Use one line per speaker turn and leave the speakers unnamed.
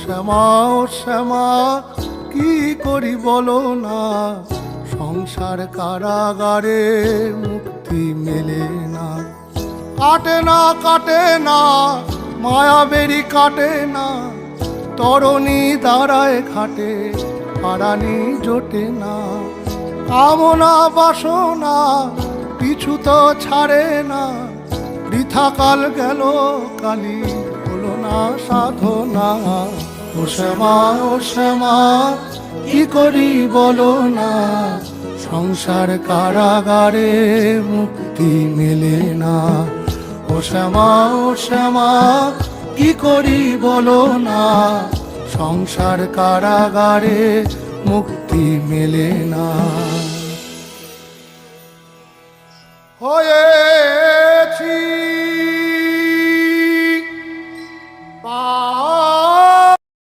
শ্যামা ও শ্যামা কি করি বলো না, সংসার কারাগারে মুক্তি মেলে না। কাটে না কাটে না মায়াবেরি কাটে না, তরণী দাঁড়ায় ঘাটে পারানি জোটে না। কামনা বাসনা পিছু তো ছাড়ে না, বৃথা কাল গেল কালি হলো না সাধনা। ও শ্যামা ও শ্যামা কি করি বলো না, সংসার কারাগারে মুক্তি মেলে না। ও শ্যামা ও শ্যামা কি করি বলো না, সংসার কারাগারে মুক্তি মেলে না। হয়েছি